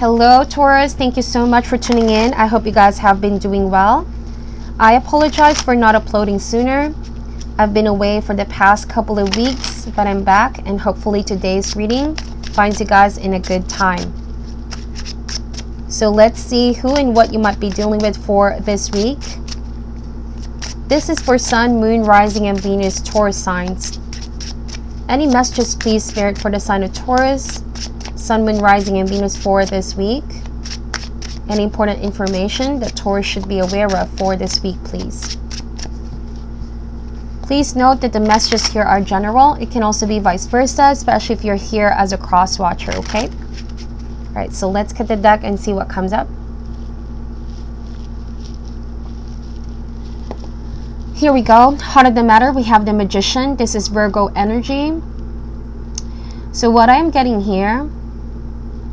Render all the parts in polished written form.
Hello Taurus, thank you so much for tuning in. I hope you guys have been doing well. I apologize for not uploading sooner. I've been away for the past couple of weeks, but I'm back, and hopefully today's reading finds you guys in a good time. So let's see who and what you might be dealing with for this week. This is for Sun, Moon, Rising, and Venus Taurus signs. Any messages, please, Spirit, for the sign of Taurus, Sun, Moon, Rising, and Venus for this week. Any important information that Taurus should be aware of for this week, please. Please note that the messages here are general. It can also be vice versa, especially if you're here as a cross watcher, okay? All right, so let's get the deck and see what comes up. Here we go. Heart of the matter, we have the Magician. This is Virgo energy. So what I'm getting here,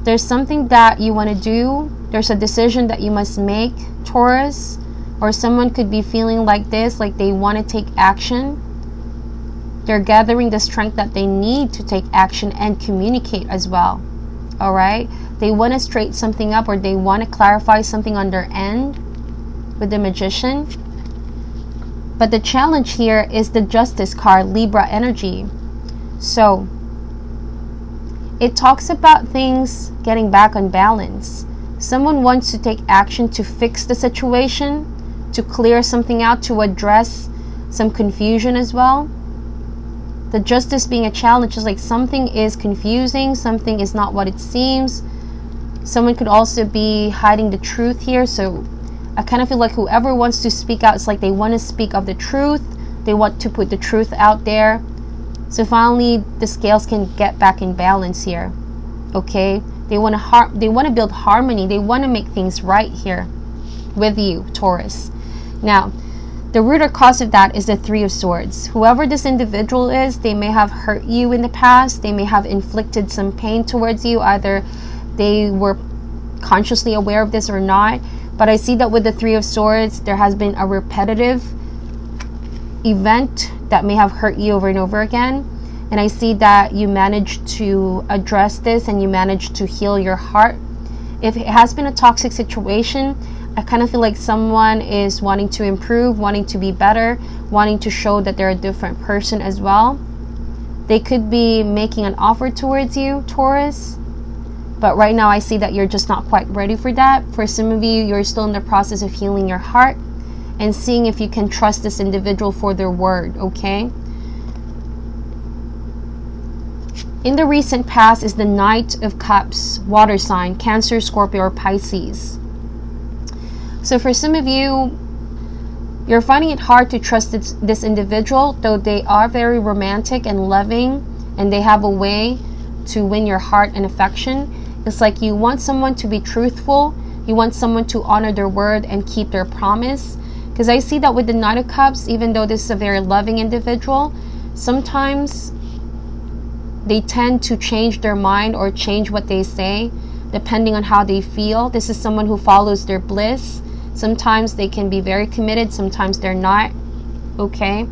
there's something that you want to do. There's a decision that you must make, Taurus. Or someone could be feeling like this, like they want to take action. They're gathering the strength that they need to take action and communicate as well. All right? They want to straighten something up, or they want to clarify something on their end with the Magician. But the challenge here is the Justice card, Libra energy. So it talks about things getting back on balance. Someone wants to take action to fix the situation, to clear something out, to address some confusion as well. The Justice being a challenge is like something is confusing, something is not what it seems. Someone could also be hiding the truth here. So I kind of feel like whoever wants to speak out, it's like they want to speak of the truth. They want to put the truth out there. So finally the scales can get back in balance here. Okay? They want to build harmony. They want to make things right here with you, Taurus. Now, the root or cause of that is the Three of Swords. Whoever this individual is, they may have hurt you in the past. They may have inflicted some pain towards you. Either they were consciously aware of this or not. But I see that with the Three of Swords, there has been a repetitive event that may have hurt you over and over again. And I see that you managed to address this and you managed to heal your heart. If it has been a toxic situation, I kind of feel like someone is wanting to improve, wanting to be better, wanting to show that they're a different person as well. They could be making an offer towards you, Taurus. But right now I see that you're just not quite ready for that. For some of you, you're still in the process of healing your heart and seeing if you can trust this individual for their word, okay? In the recent past is the Knight of Cups, water sign, Cancer, Scorpio, or Pisces. So for some of you, you're finding it hard to trust this individual, though they are very romantic and loving, and they have a way to win your heart and affection. It's like you want someone to be truthful. You want someone to honor their word and keep their promise. Because I see that with the Knight of Cups, even though this is a very loving individual, sometimes they tend to change their mind or change what they say depending on how they feel. This is someone who follows their bliss. Sometimes they can be very committed, sometimes they're not, okay?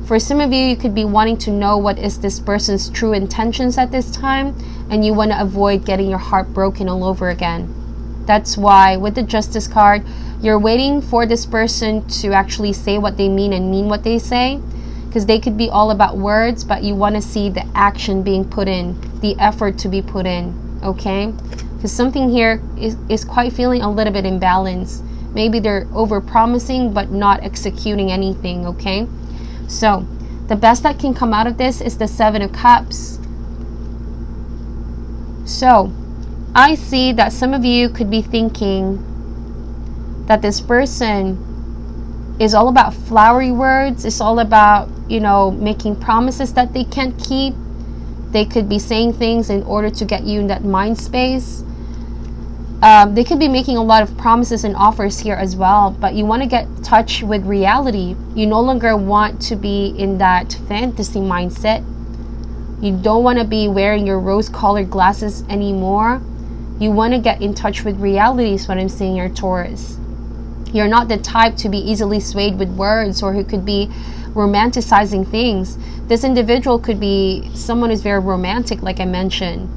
For some of you, you could be wanting to know what is this person's true intentions at this time, and you want to avoid getting your heart broken all over again. That's why with the Justice card, you're waiting for this person to actually say what they mean and mean what they say, because they could be all about words, but you want to see the action being put in, the effort to be put in, okay? Because something here is quite feeling a little bit imbalanced. Maybe they're over-promising but not executing anything, okay? So, the best that can come out of this is the Seven of Cups. So, I see that some of you could be thinking that this person is all about flowery words. It's all about, you know, making promises that they can't keep. They could be saying things in order to get you in that mind space. They could be making a lot of promises and offers here as well, but you want to get in touch with reality. You no longer want to be in that fantasy mindset. You don't want to be wearing your rose-colored glasses anymore. You want to get in touch with reality is what I'm saying here, Taurus. You're not the type to be easily swayed with words or who could be romanticizing things. This individual could be someone who's very romantic, like I mentioned.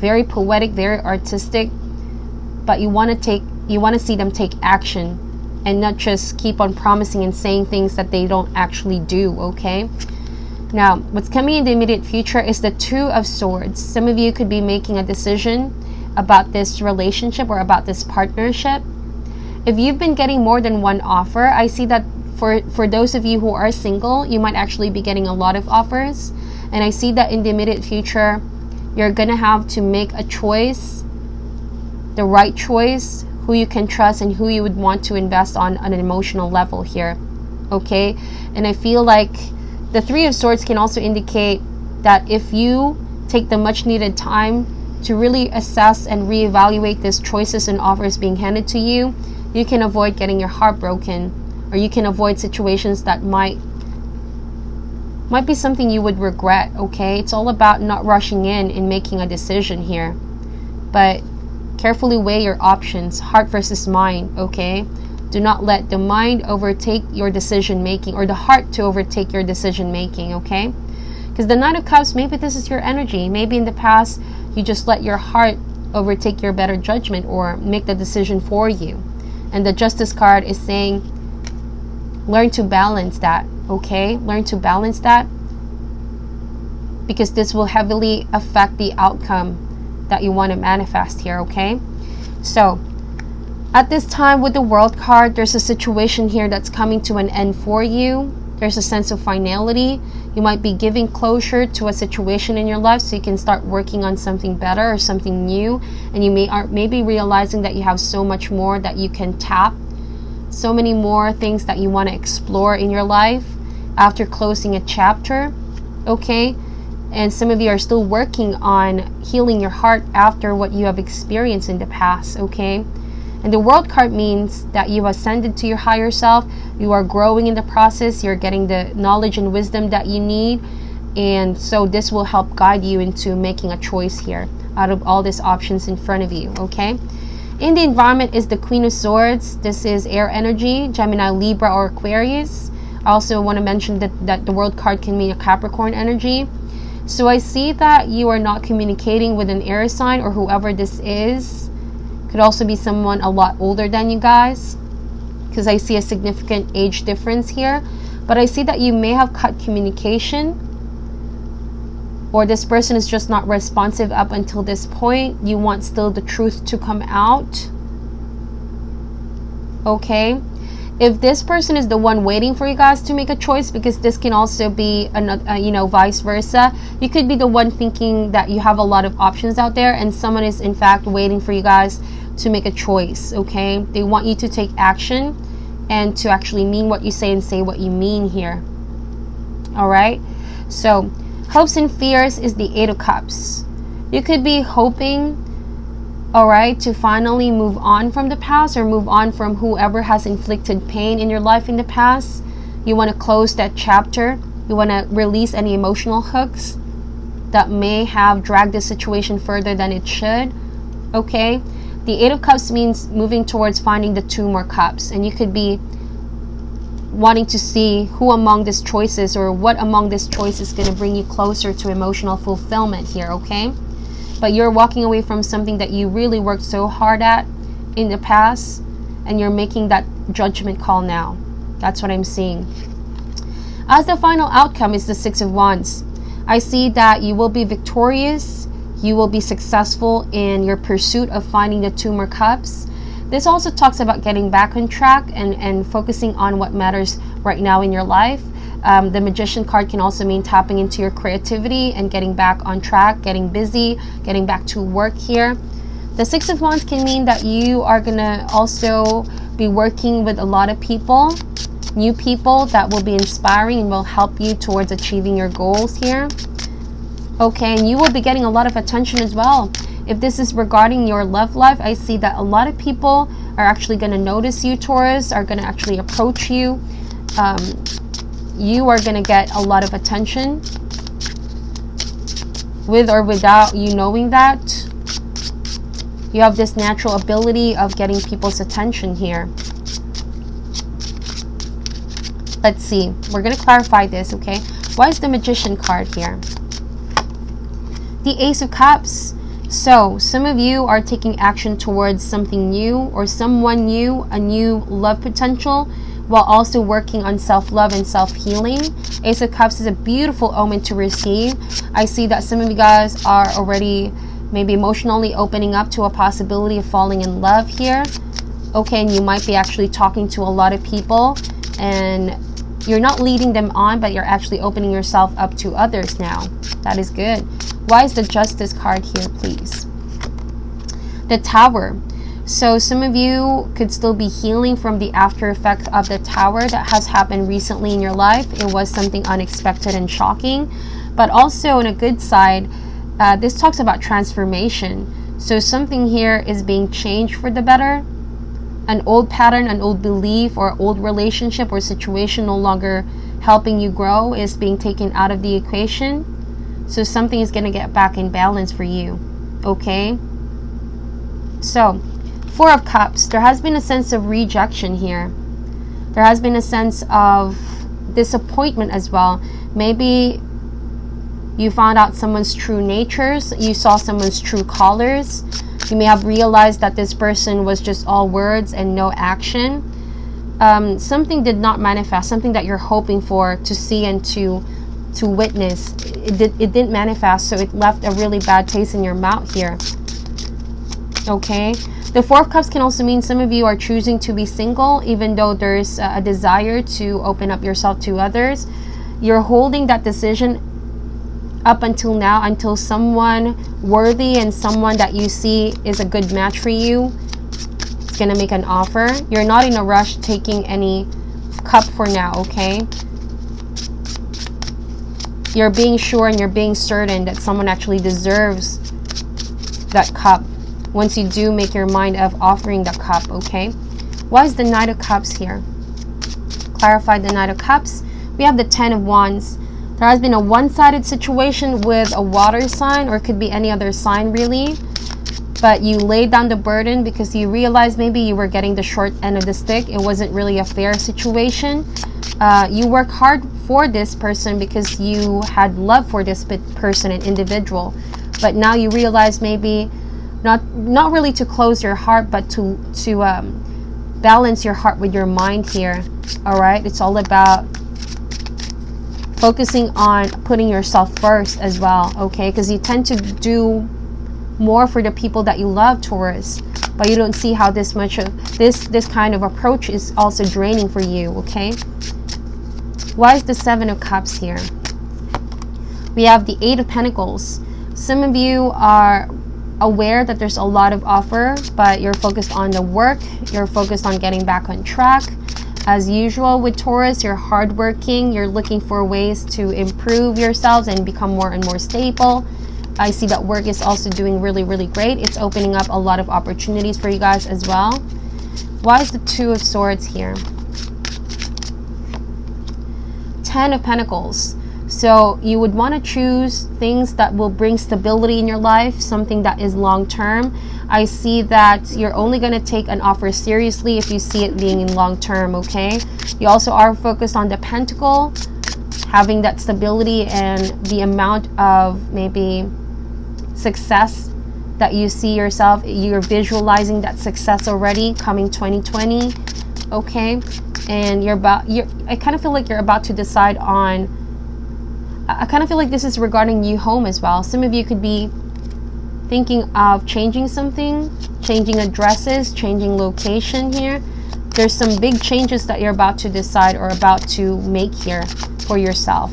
Very poetic, very artistic. but you want to see them take action and not just keep on promising and saying things that they don't actually do, okay? Now, what's coming in the immediate future is the Two of Swords. Some of you could be making a decision about this relationship or about this partnership. If you've been getting more than one offer, I see that for those of you who are single, you might actually be getting a lot of offers. And I see that in the immediate future, you're going to have to make a choice, the right choice, who you can trust and who you would want to invest on an emotional level here, okay? And I feel like the Three of Swords can also indicate that if you take the much needed time to really assess and reevaluate these choices and offers being handed to you, you can avoid getting your heart broken, or you can avoid situations that might be something you would regret, okay? It's all about not rushing in and making a decision here. But carefully weigh your options, heart versus mind, okay? Do not let the mind overtake your decision making, or the heart to overtake your decision making, okay? Because the Knight of Cups, maybe this is your energy. Maybe in the past, you just let your heart overtake your better judgment or make the decision for you. And the Justice card is saying, learn to balance that, okay? Learn to balance that, because this will heavily affect the outcome that you want to manifest here, okay? So, at this time with the World card, there's a situation here that's coming to an end for you. There's a sense of finality. You might be giving closure to a situation in your life so you can start working on something better or something new. And you may be realizing that you have so much more that you can tap. So many more things that you want to explore in your life after closing a chapter, okay? And some of you are still working on healing your heart after what you have experienced in the past, okay? And the World card means that you ascended to your higher self. You are growing in the process. You're getting the knowledge and wisdom that you need. And so this will help guide you into making a choice here out of all these options in front of you, okay? In the environment is the Queen of Swords. This is air energy, Gemini, Libra, or Aquarius. I also want to mention that the World card can mean a Capricorn energy. So I see that you are not communicating with an air sign, or whoever this is. Could also be someone a lot older than you guys, because I see a significant age difference here. But I see that you may have cut communication, or this person is just not responsive up until this point. You want still the truth to come out, okay? If this person is the one waiting for you guys to make a choice, because this can also be another, vice versa. You could be the one thinking that you have a lot of options out there, and someone is in fact waiting for you guys to make a choice, okay? They want you to take action and to actually mean what you say and say what you mean here. All right? So, hopes and fears is the Eight of Cups. You could be hoping, all right, to finally move on from the past, or move on from whoever has inflicted pain in your life in the past. You want to close that chapter. You want to release any emotional hooks that may have dragged the situation further than it should, okay? The Eight of Cups means moving towards finding the two more cups, and you could be wanting to see who among these choices, or what among these choices is going to bring you closer to emotional fulfillment here, okay? But you're walking away from something that you really worked so hard at in the past, and you're making that judgment call now. That's what I'm seeing. As the final outcome is the Six of Wands. I see that you will be victorious. You will be successful in your pursuit of finding the two more cups. This also talks about getting back on track and focusing on what matters right now in your life. The Magician card can also mean tapping into your creativity and getting back on track, getting busy, getting back to work here. The Six of Wands can mean that you are going to also be working with a lot of people, new people that will be inspiring and will help you towards achieving your goals here. Okay, and you will be getting a lot of attention as well. If this is regarding your love life, I see that a lot of people are actually going to notice you, Taurus, are going to actually approach you. You are going to get a lot of attention, with or without you knowing that. You have this natural ability of getting people's attention here. Let's see. We're going to clarify this, okay? Why is the Magician card here? The Ace of Cups. So some of you are taking action towards something new or someone new, a new love potential, while also working on self-love and self-healing. Ace of Cups is a beautiful omen to receive. I see that some of you guys are already maybe emotionally opening up to a possibility of falling in love here. Okay, and you might be actually talking to a lot of people, and you're not leading them on, but you're actually opening yourself up to others now. That is good. Why is the Justice card here, please? The Tower. So some of you could still be healing from the after effect of the Tower that has happened recently in your life. It was something unexpected and shocking. But also on a good side, this talks about transformation. So something here is being changed for the better. An old pattern, an old belief, or old relationship or situation no longer helping you grow is being taken out of the equation. So something is going to get back in balance for you. Okay? So, Four of Cups. There has been a sense of rejection here. There has been a sense of disappointment as well. Maybe you found out someone's true natures. You saw someone's true colors. You may have realized that this person was just all words and no action. Something did not manifest. Something that you're hoping for to see and to witness. It didn't manifest, so it left a really bad taste in your mouth here. Okay? The Four of Cups can also mean some of you are choosing to be single, even though there's a desire to open up yourself to others. You're holding that decision up until now, until someone worthy and someone that you see is a good match for you is going to make an offer. You're not in a rush taking any cup for now, okay? You're being sure and you're being certain that someone actually deserves that cup once you do make your mind of offering the cup, okay? Why is the Knight of Cups here? Clarify the Knight of Cups. We have the Ten of Wands. There has been a one-sided situation with a water sign, or it could be any other sign really. But you laid down the burden because you realized maybe you were getting the short end of the stick. It wasn't really a fair situation. You work hard for this person because you had love for this person and individual. But now you realize maybe not really to close your heart, but to balance your heart with your mind here. All right, it's all about focusing on putting yourself first as well, okay? Because you tend to do more for the people that you love, Taurus, but you don't see how this much of this kind of approach is also draining for you, okay? Why is the Seven of Cups here? We have the Eight of Pentacles. Some of you are aware that there's a lot of offer, but you're focused on the work. You're focused on getting back on track. As usual with Taurus, you're hardworking. You're looking for ways to improve yourselves and become more and more stable. I see that work is also doing really, really great. It's opening up a lot of opportunities for you guys as well. Why is the Two of Swords here? Ten of Pentacles. So you would want to choose things that will bring stability in your life, something that is long term. I see that you're only going to take an offer seriously if you see it being in long term, okay? You also are focused on the Pentacle, having that stability and the amount of maybe success that you see yourself. You're visualizing that success already coming 2020, okay? And I kind of feel like you're about to decide on, I kind of feel like this is regarding new home as well. Some of you could be thinking of changing something, changing addresses, changing location here. There's some big changes that you're about to decide or about to make here for yourself.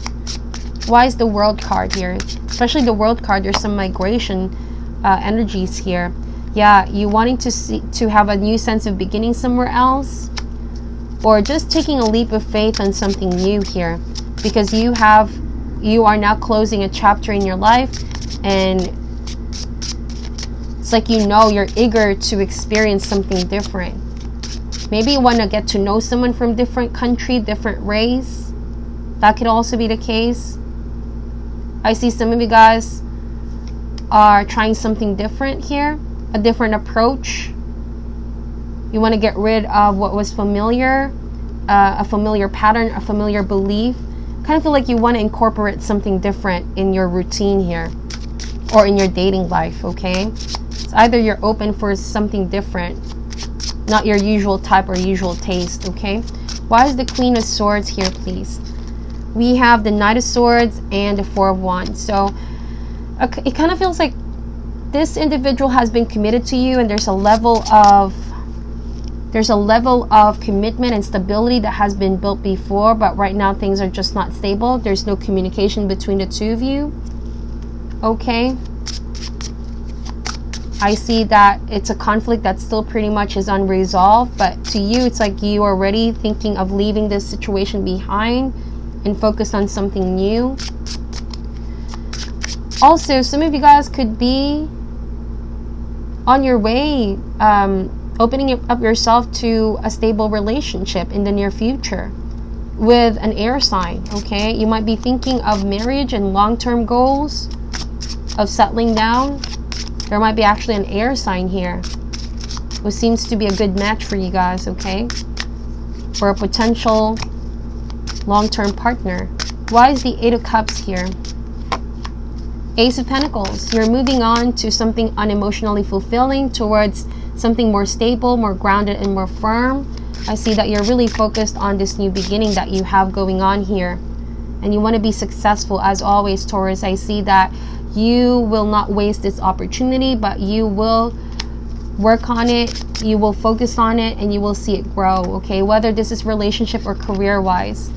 Why is the World card here? Especially the World card, there's some migration energies here. Yeah, you wanting to have a new sense of beginning somewhere else, or just taking a leap of faith on something new here, because you are now closing a chapter in your life, and it's like you're eager to experience something different. Maybe you want to get to know someone from different country, different race. That could also be the case. I see some of you guys are trying something different here, a different approach. You want to get rid of what was familiar, a familiar pattern, a familiar belief. Kind of feel like you want to incorporate something different in your routine here. or in your dating life, okay? It's either you're open for something different, not your usual type or usual taste, okay? Why is the Queen of Swords here, please? We have the Knight of Swords and the Four of Wands. So it kind of feels like this individual has been committed to you, and there's a level of commitment and stability that has been built before, but right now things are just not stable. There's no communication between the two of you, okay? I see that it's a conflict that still pretty much is unresolved, but to you it's like you are already thinking of leaving this situation behind and focus on something new. Also, some of you guys could be on your way opening up yourself to a stable relationship in the near future with an air sign, okay? You might be thinking of marriage and long-term goals, of settling down. There might be actually an air sign here, which seems to be a good match for you guys, okay? For a potential long-term partner. Why is the Eight of Cups here? Ace of Pentacles. You're moving on to something unemotionally fulfilling, towards something more stable, more grounded, and more firm. I see that you're really focused on this new beginning that you have going on here. And you want to be successful as always, Taurus. I see that you will not waste this opportunity, but you will work on it, you will focus on it, and you will see it grow, okay? Whether this is relationship or career-wise.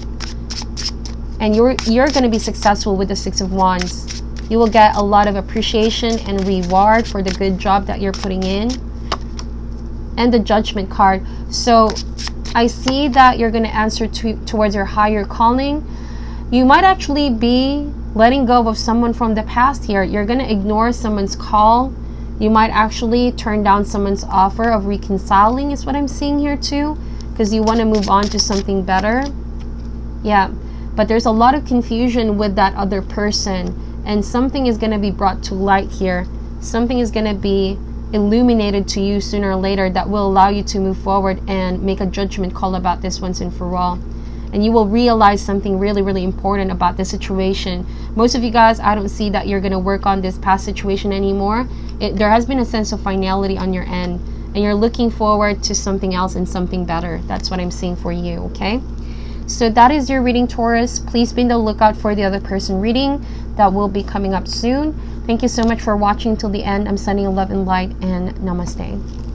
And you're going to be successful with the Six of Wands. You will get a lot of appreciation and reward for the good job that you're putting in. And the Judgment card. So I see that you're going to answer towards your higher calling. You might actually be letting go of someone from the past here. You're going to ignore someone's call. You might actually turn down someone's offer of reconciling, is what I'm seeing here too, because you want to move on to something better. Yeah, but there's a lot of confusion with that other person, and something is going to be brought to light here. Something is going to be illuminated to you sooner or later that will allow you to move forward and make a judgment call about this once and for all. And you will realize something really, really important about this situation. Most of you guys, I don't see that you're going to work on this past situation anymore. There has been a sense of finality on your end, and you're looking forward to something else and something better. That's what I'm seeing for you, okay? So that is your reading, Taurus. Please be on the lookout for the other person reading that will be coming up soon. Thank you so much for watching till the end. I'm sending love and light, and namaste.